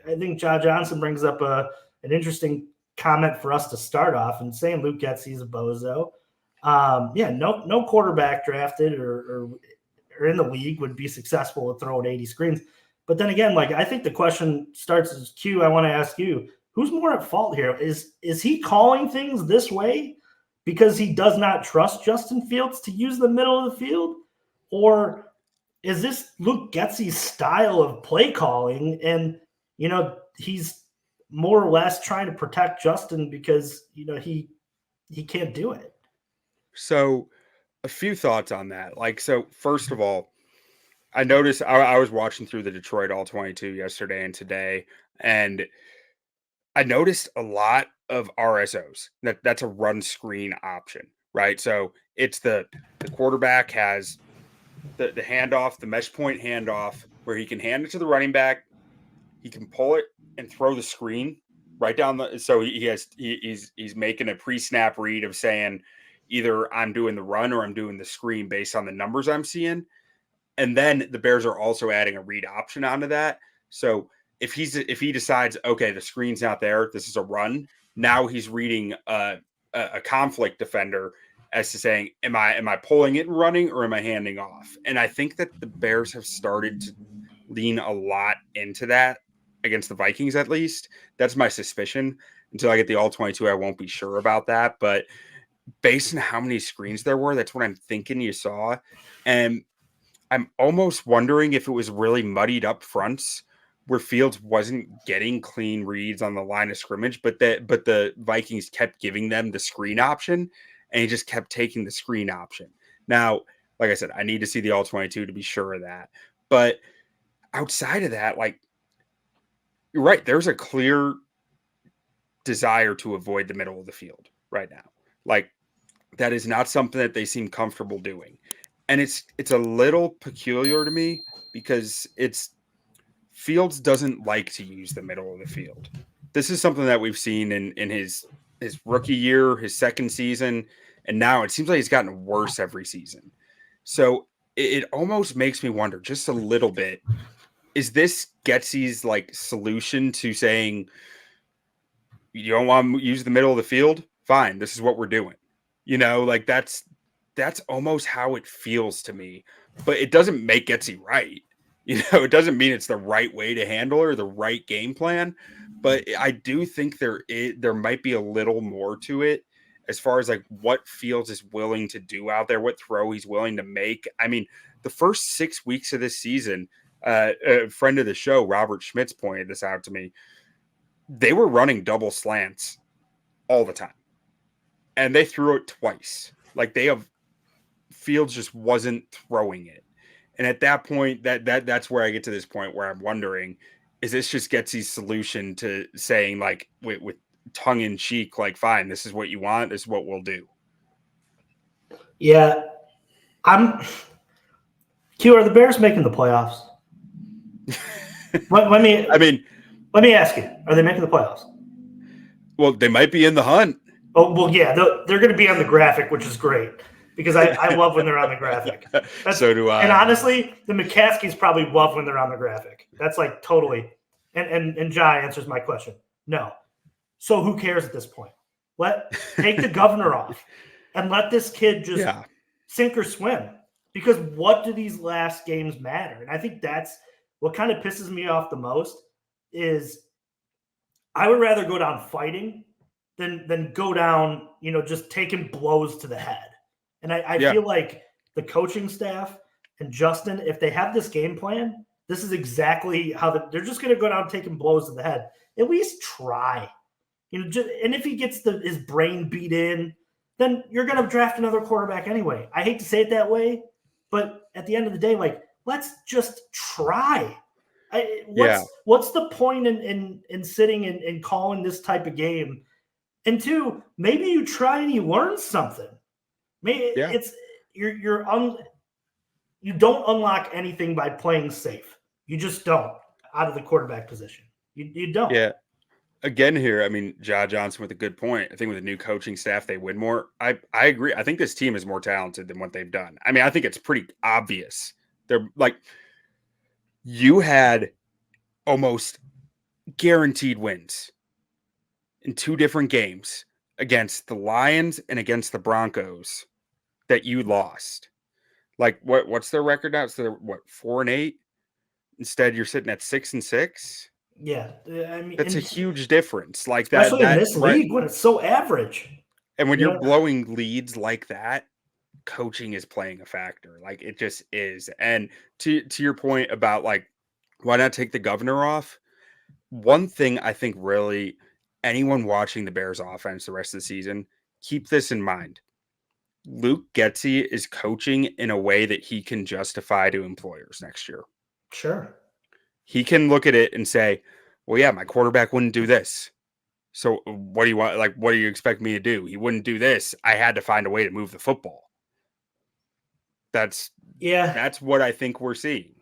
I think John Johnson brings up an interesting comment for us to start off and saying Luke Getsy is a bozo. No quarterback drafted or in the league would be successful at throwing 80 screens. But then again, like I think the question starts as Q. I want to ask you, who's more at fault here? Is he calling things this way because he does not trust Justin Fields to use the middle of the field? Or is this Luke Getsy's style of play calling? And, he's more or less trying to protect Justin because, he can't do it. So a few thoughts on that. So first of all, I noticed I was watching through the Detroit All 22 yesterday and today, and I noticed a lot of RSOs. That's a run screen option, right? So it's the quarterback has the handoff, the mesh point handoff, where he can hand it to the running back, he can pull it and throw the screen right down the. So he's making a pre-snap read of saying either I'm doing the run or I'm doing the screen based on the numbers I'm seeing. And then the Bears are also adding a read option onto that. So if he decides, okay, the screen's not there, this is a run. Now he's reading a conflict defender as to saying, am I pulling it and running, or am I handing off? And I think that the Bears have started to lean a lot into that against the Vikings, at least. That's my suspicion. Until I get the All 22, I won't be sure about that. But based on how many screens there were, that's what I'm thinking you saw. And I'm almost wondering if it was really muddied up fronts where Fields wasn't getting clean reads on the line of scrimmage, but the Vikings kept giving them the screen option, and he just kept taking the screen option. Now, like I said, I need to see the All 22 to be sure of that. But outside of that, you're right, there's a clear desire to avoid the middle of the field right now. That is not something that they seem comfortable doing. And it's a little peculiar to me because Fields doesn't like to use the middle of the field. This is something that we've seen in his rookie year, his second season, and now it seems like he's gotten worse every season. So it almost makes me wonder just a little bit, is this Getsy's solution to saying, you don't want to use the middle of the field? Fine, this is what we're doing. That's almost how it feels to me, but it doesn't make Getsy right. It doesn't mean it's the right way to handle or the right game plan, but I do think there might be a little more to it as far as what Fields is willing to do out there, what throw he's willing to make. I mean, the first 6 weeks of this season, a friend of the show, Robert Schmitz, pointed this out to me. They were running double slants all the time, and they threw it twice. Fields just wasn't throwing it. And at that point, that's where I get to this point where I'm wondering, is this just Getsy's solution to saying with tongue in cheek, fine, this is what you want, this is what we'll do? Yeah. Q, are the Bears making the playoffs? Let me ask you, are they making the playoffs? Well, they might be in the hunt. Oh, well, yeah, they're going to be on the graphic, which is great because I love when they're on the graphic. So do I. And honestly, the McCaskies probably love when they're on the graphic. That's totally. And Jai answers my question. No. So who cares at this point? Take the governor off and let this kid just sink or swim. Because what do these last games matter? And I think that's what kind of pisses me off the most is I would rather go down fighting than go down, just taking blows to the head. And I feel like the coaching staff and Justin, if they have this game plan, this is exactly how they're just going to go down taking blows to the head. At least try. And if he gets his brain beat in, then you're going to draft another quarterback anyway. I hate to say it that way, but at the end of the day, let's just try. What's the point in sitting and calling this type of game? And two, maybe you try and you learn something. Maybe you don't unlock anything by playing safe. You just don't out of the quarterback position. You don't. Yeah. Again here, I mean, John Johnson with a good point. I think with a new coaching staff, they win more. I agree. I think this team is more talented than what they've done. I mean, I think it's pretty obvious. They're you had almost guaranteed wins in 2 different games against the Lions and against the Broncos that you lost. Like what's their record now? It's their 4-8. Instead, you're sitting at 6-6. Yeah, I mean, That's a and huge difference. Like especially in that this right. league when it's so average. And when You you're know, blowing leads like that, coaching is playing a factor. Like it just is. And to your point about like why not take the governor off? One thing I think really anyone watching the Bears offense the rest of the season, keep this in mind. Luke Getsy is coaching in a way that he can justify to employers next year. sure. He can look at it and say, well, yeah, my quarterback wouldn't do this. So what do you want? Like, what do you expect me to do? He wouldn't do this. I had to find a way to move the football. That's Yeah. what I think we're seeing.